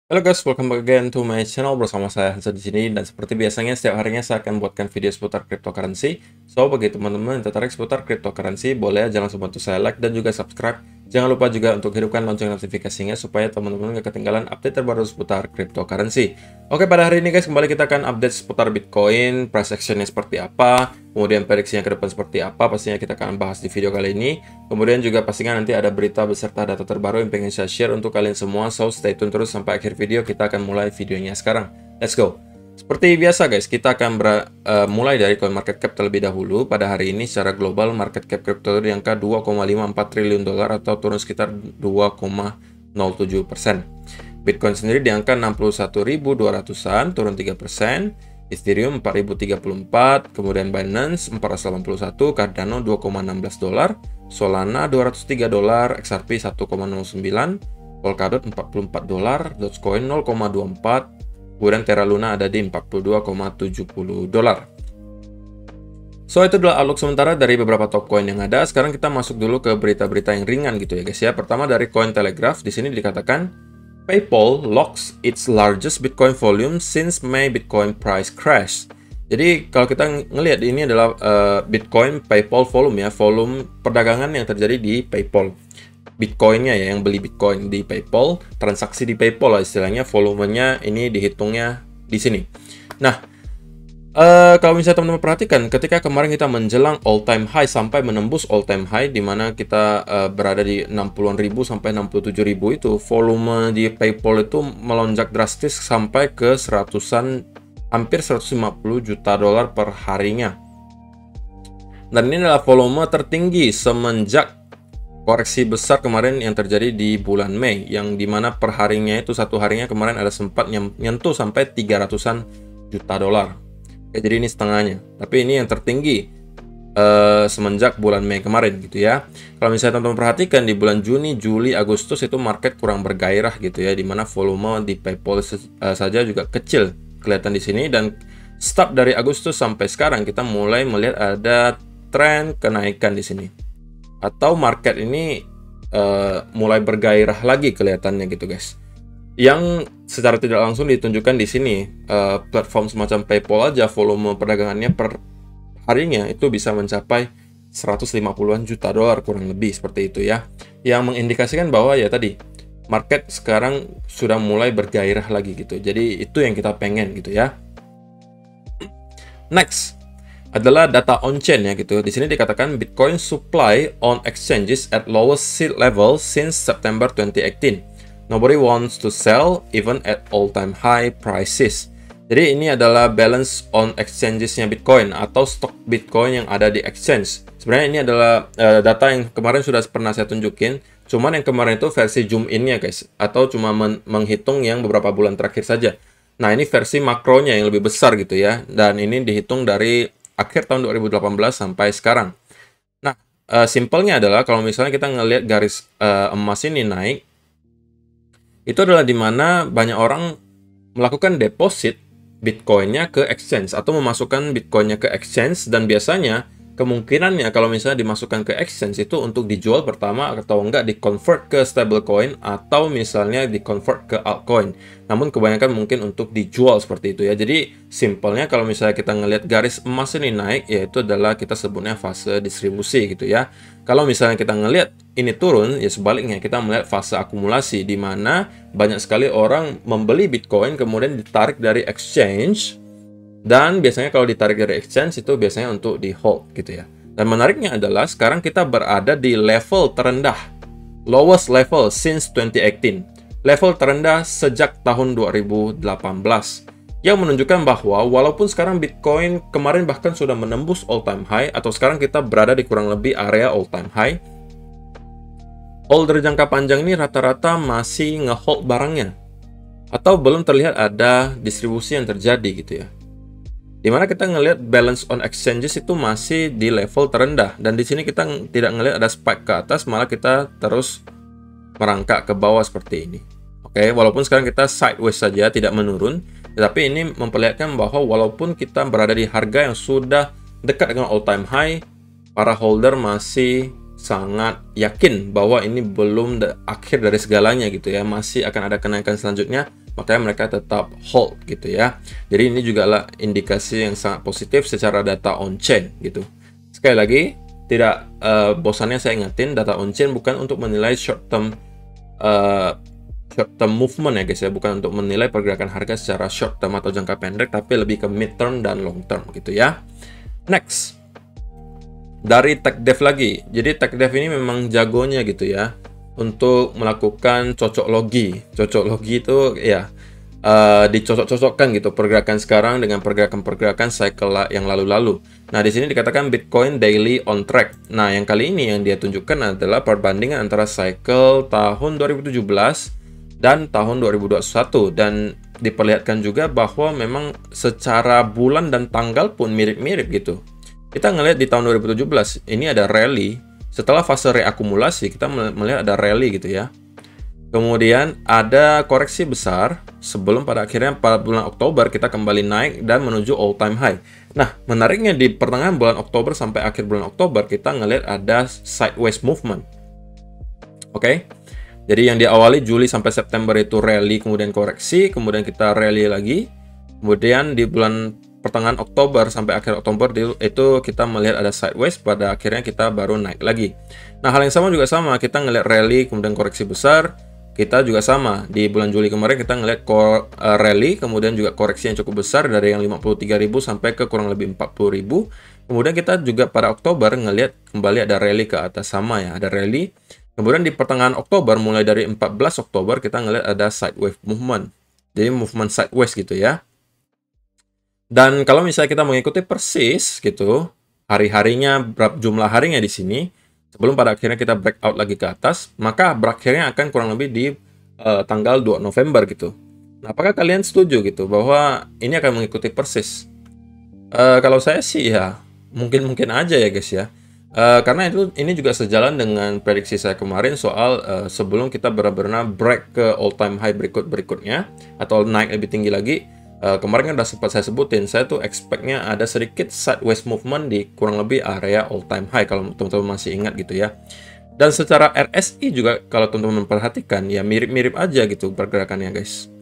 Halo guys, welcome back again to my channel bersama saya Hansa di sini, dan seperti biasanya setiap harinya saya akan buatkan video seputar cryptocurrency. So bagi teman-teman yang tertarik seputar cryptocurrency, boleh aja langsung bantu saya like dan juga subscribe. Jangan lupa juga untuk hidupkan lonceng notifikasinya supaya teman-teman gak ketinggalan update terbaru seputar cryptocurrency. Oke, pada hari ini guys, kembali kita akan update seputar Bitcoin, price actionnya seperti apa, kemudian prediksinya ke depan seperti apa, pastinya kita akan bahas di video kali ini. Kemudian juga pastinya nanti ada berita beserta data terbaru yang pengen saya share untuk kalian semua, so stay tune terus sampai akhir video. Kita akan mulai videonya sekarang. Let's go! Seperti biasa guys, kita akan mulai dari CoinMarketCap terlebih dahulu. Pada hari ini secara global market cap crypto di angka 2,54 triliun dolar atau turun sekitar 2,07%. Bitcoin sendiri di angka 61.200-an, turun 3%. Ethereum 4034, kemudian Binance 481, Cardano 2,16 dolar, Solana 203 dolar, XRP 1,09, Polkadot 44 dolar, Dogecoin 0,24, kemudian Terra Luna ada di 42,70 dolar. So, itu adalah outlook sementara dari beberapa top coin yang ada. Sekarang kita masuk dulu ke berita-berita yang ringan gitu ya guys ya. Pertama dari Cointelegraph, di sini dikatakan PayPal locks its largest Bitcoin volume since May Bitcoin price crash. Jadi kalau kita ngelihat ini adalah Bitcoin PayPal volume ya, volume perdagangan yang terjadi di PayPal. Bitcoinnya ya, yang beli Bitcoin di PayPal, transaksi di PayPal lah istilahnya, volumenya ini dihitungnya di sini. Nah, kalau misalnya teman-teman perhatikan, ketika kemarin kita menjelang all time high sampai menembus all time high, di mana kita berada di 60-an ribu sampai 67.000 itu, volume di PayPal itu melonjak drastis sampai ke hampir 150 juta dolar per harinya. Dan ini adalah volume tertinggi semenjak koreksi besar kemarin yang terjadi di bulan Mei, yang dimana per harinya itu satu harinya kemarin ada sempat nyentuh sampai 300-an juta dolar. Oke, jadi ini setengahnya, tapi ini yang tertinggi semenjak bulan Mei kemarin gitu ya. Kalau misalnya teman-teman perhatikan di bulan Juni, Juli, Agustus itu market kurang bergairah gitu ya, dimana volume di PayPal saja juga kecil kelihatan di sini. Dan start dari Agustus sampai sekarang kita mulai melihat ada tren kenaikan di sini, atau market ini mulai bergairah lagi kelihatannya gitu guys. Yang secara tidak langsung ditunjukkan di sini, platform semacam PayPal aja volume perdagangannya per harinya itu bisa mencapai 150-an juta dolar kurang lebih seperti itu ya. Yang mengindikasikan bahwa ya tadi market sekarang sudah mulai bergairah lagi gitu. Jadi itu yang kita pengen gitu ya. Next adalah data on-chain ya gitu. Di sini dikatakan Bitcoin supply on exchanges at lowest level since September 2018. Nobody wants to sell even at all-time high prices. Jadi ini adalah balance on exchanges-nya Bitcoin atau stok Bitcoin yang ada di exchange. Sebenarnya ini adalah data yang kemarin sudah pernah saya tunjukin. Cuman yang kemarin itu versi zoom in-nya guys, atau cuma menghitung yang beberapa bulan terakhir saja. Nah, ini versi makronya yang lebih besar gitu ya. Dan ini dihitung dari akhir tahun 2018 sampai sekarang. Nah, simpelnya adalah kalau misalnya kita ngelihat garis emas ini naik, itu adalah di mana banyak orang melakukan deposit Bitcoin-nya ke exchange atau memasukkan Bitcoin-nya ke exchange, dan biasanya kemungkinannya kalau misalnya dimasukkan ke exchange itu untuk dijual pertama atau enggak di-convert ke stablecoin atau misalnya di-convert ke altcoin. Namun kebanyakan mungkin untuk dijual seperti itu ya. Jadi simpelnya kalau misalnya kita ngelihat garis emas ini naik, yaitu adalah kita sebutnya fase distribusi gitu ya. Kalau misalnya kita ngelihat ini turun, ya sebaliknya kita melihat fase akumulasi, di mana banyak sekali orang membeli Bitcoin kemudian ditarik dari exchange. Dan biasanya kalau ditarik dari exchange itu biasanya untuk di hold gitu ya. Dan menariknya adalah sekarang kita berada di level terendah, lowest level since 2018. Level terendah sejak tahun 2018. Yang menunjukkan bahwa walaupun sekarang Bitcoin kemarin bahkan sudah menembus all time high, atau sekarang kita berada di kurang lebih area all time high, holder jangka panjang ini rata-rata masih ngehold barangnya, atau belum terlihat ada distribusi yang terjadi gitu ya. Dimana kita ngelihat balance on exchanges itu masih di level terendah, dan di sini kita tidak ngelihat ada spike ke atas, malah kita terus merangkak ke bawah seperti ini. Oke, walaupun sekarang kita sideways saja, tidak menurun, tetapi ini memperlihatkan bahwa walaupun kita berada di harga yang sudah dekat dengan all time high, para holder masih sangat yakin bahwa ini belum akhir dari segalanya gitu ya, masih akan ada kenaikan selanjutnya, makanya mereka tetap hold gitu ya. Jadi ini juga lah indikasi yang sangat positif secara data on-chain gitu. Sekali lagi, tidak bosannya saya ingatin, data on-chain bukan untuk menilai short term movement ya guys ya, bukan untuk menilai pergerakan harga secara short term atau jangka pendek, tapi lebih ke mid term dan long term gitu ya. Next, dari TechDev lagi. Jadi TechDev ini memang jagonya gitu ya untuk melakukan cocok logi. Cocok logi itu ya dicocok-cocokkan gitu pergerakan sekarang dengan pergerakan-pergerakan cycle yang lalu-lalu. Nah, di sini dikatakan Bitcoin daily on track. Nah, yang kali ini yang dia tunjukkan adalah perbandingan antara cycle tahun 2017 dan tahun 2021, dan diperlihatkan juga bahwa memang secara bulan dan tanggal pun mirip-mirip gitu. Kita ngelihat di tahun 2017 ini ada rally, setelah fase reakumulasi kita melihat ada rally gitu ya. Kemudian ada koreksi besar sebelum pada akhirnya pada bulan Oktober kita kembali naik dan menuju all time high. Nah, menariknya di pertengahan bulan Oktober sampai akhir bulan Oktober kita ngelihat ada sideways movement. Oke. Jadi yang diawali Juli sampai September itu rally, kemudian koreksi, kemudian kita rally lagi. Kemudian di bulan pertengahan Oktober sampai akhir Oktober itu kita melihat ada sideways, pada akhirnya kita baru naik lagi. Nah, hal yang sama juga sama, kita ngelihat rally kemudian koreksi besar. Kita juga sama, di bulan Juli kemarin kita ngelihat rally, kemudian juga koreksi yang cukup besar dari yang 53.000 sampai ke kurang lebih 40.000. Kemudian kita juga pada Oktober ngelihat kembali ada rally ke atas, sama ya, ada rally. Kemudian di pertengahan Oktober, mulai dari 14 Oktober, kita ngelihat ada sideways movement. Jadi movement sideways gitu ya. Dan kalau misalnya kita mengikuti persis gitu, hari-harinya, berapa jumlah harinya di sini, sebelum pada akhirnya kita breakout lagi ke atas, maka berakhirnya akan kurang lebih di tanggal 2 November gitu. Nah, apakah kalian setuju gitu bahwa ini akan mengikuti persis? Kalau saya sih ya, mungkin aja ya guys ya. Karena ini juga sejalan dengan prediksi saya kemarin soal sebelum kita benar-benar break ke all time high berikutnya atau naik lebih tinggi lagi. Kemarin kan udah sempat saya sebutin, saya tuh expect-nya ada sedikit sideways movement di kurang lebih area all time high kalau teman-teman masih ingat gitu ya. Dan secara RSI juga kalau teman-teman memperhatikan ya mirip-mirip aja gitu pergerakannya guys.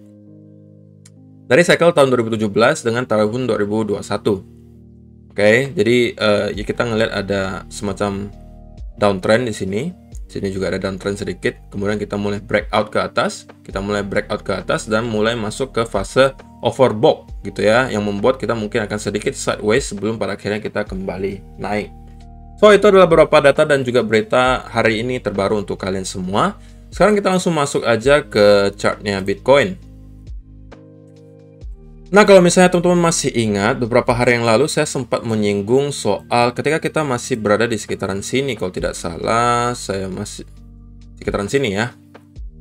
Dari cycle tahun 2017 dengan tahun 2021. Oke, jadi ya kita ngelihat ada semacam downtrend di sini. Sini juga ada downtrend sedikit. Kemudian kita mulai breakout ke atas. Kita mulai breakout ke atas dan mulai masuk ke fase overbought gitu ya, yang membuat kita mungkin akan sedikit sideways sebelum pada akhirnya kita kembali naik. So, itu adalah beberapa data dan juga berita hari ini terbaru untuk kalian semua. Sekarang kita langsung masuk aja ke chartnya Bitcoin. Nah, kalau misalnya teman-teman masih ingat, beberapa hari yang lalu saya sempat menyinggung soal ketika kita masih berada di sekitaran sini, kalau tidak salah, saya masih sekitaran sini ya.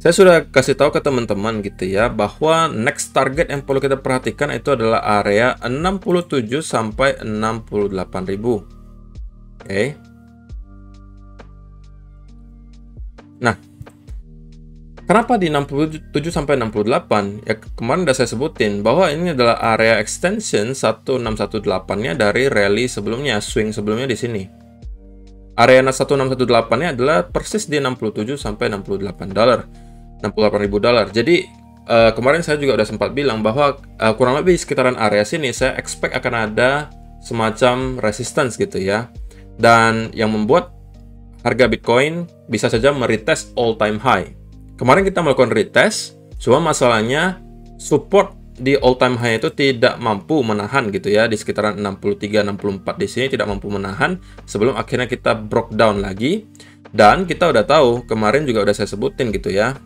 Saya sudah kasih tahu ke teman-teman gitu ya, bahwa next target yang perlu kita perhatikan itu adalah area 67 sampai 68.000. Oke. Nah, kenapa di 67 sampai 68? Ya kemarin udah saya sebutin bahwa ini adalah area extension 1618-nya dari rally sebelumnya, swing sebelumnya di sini. Area 1618-nya adalah persis di 67 sampai 68 dolar. 68.000 dolar. Jadi kemarin saya juga udah sempat bilang bahwa kurang lebih sekitaran area sini saya expect akan ada semacam resistance gitu ya. Dan yang membuat harga Bitcoin bisa saja meretest all time high. Kemarin kita melakukan retest, cuma masalahnya support di all time high itu tidak mampu menahan gitu ya, di sekitaran 63-64 di sini tidak mampu menahan sebelum akhirnya kita broke down lagi. Dan kita udah tahu, kemarin juga udah saya sebutin gitu ya.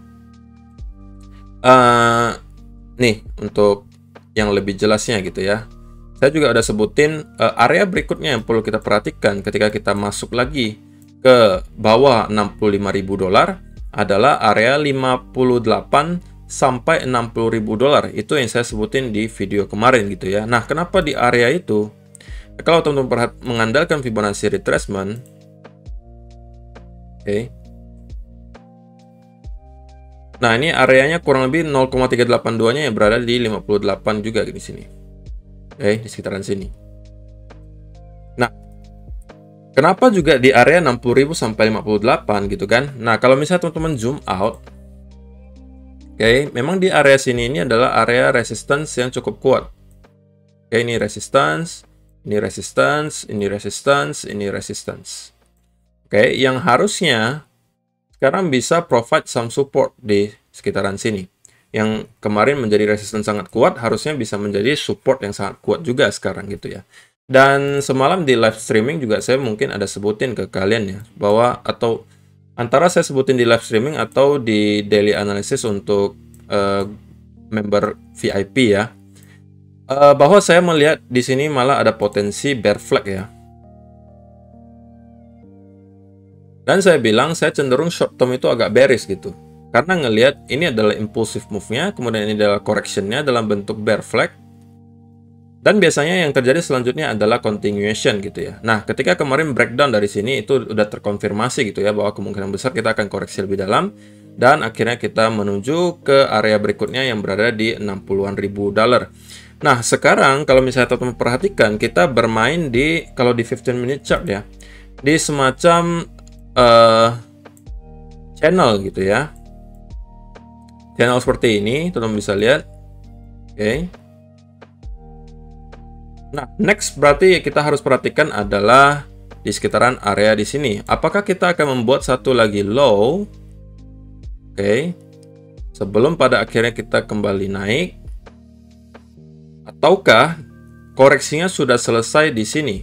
Nih untuk yang lebih jelasnya gitu ya. Saya juga udah sebutin area berikutnya yang perlu kita perhatikan ketika kita masuk lagi ke bawah 65.000 dolar adalah area 58 sampai 60.000 dolar. Itu yang saya sebutin di video kemarin gitu ya. Nah, kenapa di area itu? Kalau teman-teman mengandalkan Fibonacci retracement, oke. Nah, ini areanya kurang lebih 0,382-nya yang berada di 58 juga di sini. Oke, di sekitaran sini. Nah, kenapa juga di area 60.000 sampai 58 gitu kan? Nah, kalau misalnya teman-teman zoom out, Oke, memang di area sini ini adalah area resistance yang cukup kuat. Oke, ini resistance, ini resistance, ini resistance, ini resistance. Oke, yang harusnya sekarang bisa provide some support di sekitaran sini. Yang kemarin menjadi resistance sangat kuat, harusnya bisa menjadi support yang sangat kuat juga sekarang gitu ya. Dan semalam di live streaming juga saya mungkin ada sebutin ke kalian ya, bahwa atau antara saya sebutin di live streaming atau di daily analysis untuk member VIP ya, bahwa saya melihat di sini malah ada potensi bear flag ya. Dan saya bilang saya cenderung short term itu agak bearish gitu. Karena ngelihat ini adalah impulsive move-nya, kemudian ini adalah correction-nya dalam bentuk bear flag. Dan biasanya yang terjadi selanjutnya adalah continuation gitu ya. Nah, ketika kemarin breakdown dari sini itu udah terkonfirmasi gitu ya, bahwa kemungkinan besar kita akan koreksi lebih dalam. Dan akhirnya kita menuju ke area berikutnya yang berada di 60-an ribu dolar. Nah, sekarang kalau misalnya teman-teman perhatikan, kita bermain di, kalau di 15 minute chart ya, di semacam channel gitu ya. Channel seperti ini, teman-teman bisa lihat. Oke. Nah, next berarti kita harus perhatikan adalah di sekitaran area di sini. Apakah kita akan membuat satu lagi low? Oke. Sebelum pada akhirnya kita kembali naik. Ataukah koreksinya sudah selesai di sini?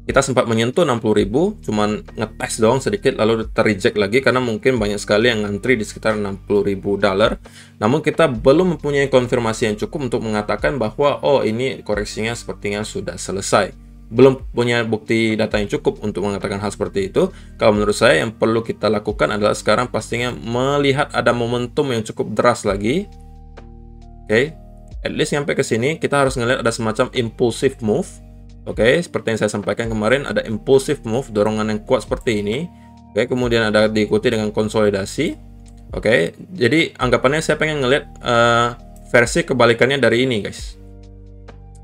Kita sempat menyentuh 60.000, cuman ngetes doang sedikit lalu terreject lagi karena mungkin banyak sekali yang ngantri di sekitar 60.000 dolar. Namun kita belum mempunyai konfirmasi yang cukup untuk mengatakan bahwa oh ini koreksinya sepertinya sudah selesai. Belum punya bukti data yang cukup untuk mengatakan hal seperti itu. Kalau menurut saya yang perlu kita lakukan adalah sekarang pastinya melihat ada momentum yang cukup deras lagi. Oke, at least sampai ke sini kita harus ngelihat ada semacam impulsive move. Oke, seperti yang saya sampaikan kemarin, ada impulsive move, dorongan yang kuat seperti ini. Oke, kemudian ada diikuti dengan konsolidasi. Oke, jadi anggapannya saya pengen ngelihat versi kebalikannya dari ini, guys.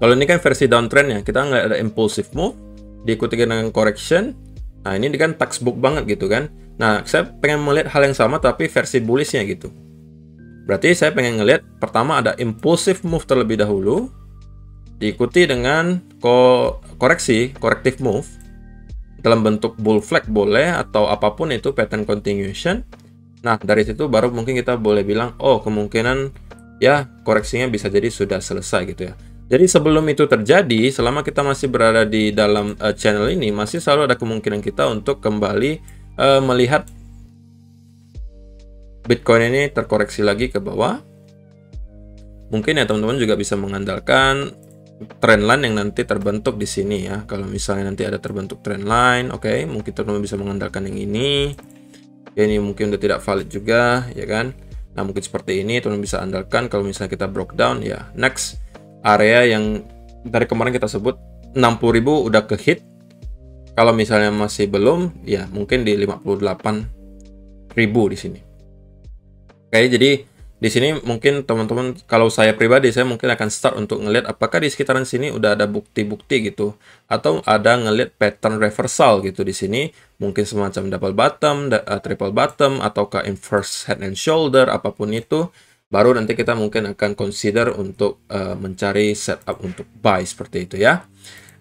Kalau ini kan versi downtrend ya, kita ngelihat ada impulsive move, diikuti dengan correction. Nah, ini kan textbook banget gitu kan. Nah, saya pengen melihat hal yang sama tapi versi bullishnya gitu. Berarti saya pengen ngelihat pertama ada impulsive move terlebih dahulu, diikuti dengan corrective move dalam bentuk bull flag boleh atau apapun itu pattern continuation. Nah, dari situ baru mungkin kita boleh bilang oh kemungkinan ya koreksinya bisa jadi sudah selesai gitu ya. Jadi sebelum itu terjadi, selama kita masih berada di dalam channel ini, masih selalu ada kemungkinan kita untuk kembali melihat Bitcoin ini terkoreksi lagi ke bawah. Mungkin ya teman-teman juga bisa mengandalkan trendline yang nanti terbentuk di sini ya. Kalau misalnya nanti ada terbentuk trendline, oke, mungkin teman-teman bisa mengandalkan yang ini. Ya, ini mungkin udah tidak valid juga, ya kan? Nah, mungkin seperti ini teman-teman bisa andalkan kalau misalnya kita broke down ya. Next area yang dari kemarin kita sebut 60.000 udah ke hit. Kalau misalnya masih belum, ya mungkin di 58.000 di sini. Oke, jadi di sini mungkin teman-teman, kalau saya pribadi, saya mungkin akan start untuk ngelihat apakah di sekitaran sini udah ada bukti-bukti gitu, atau ada ngelihat pattern reversal gitu di sini, mungkin semacam double bottom, triple bottom, ataukah inverse head and shoulder, apapun itu, baru nanti kita mungkin akan consider untuk mencari setup untuk buy seperti itu ya.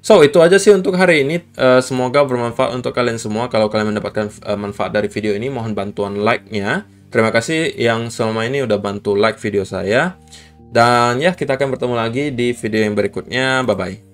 So, itu aja sih untuk hari ini. Semoga bermanfaat untuk kalian semua. Kalau kalian mendapatkan manfaat dari video ini, mohon bantuan like-nya. Terima kasih yang selama ini udah bantu like video saya. Dan ya, kita akan bertemu lagi di video yang berikutnya. Bye-bye.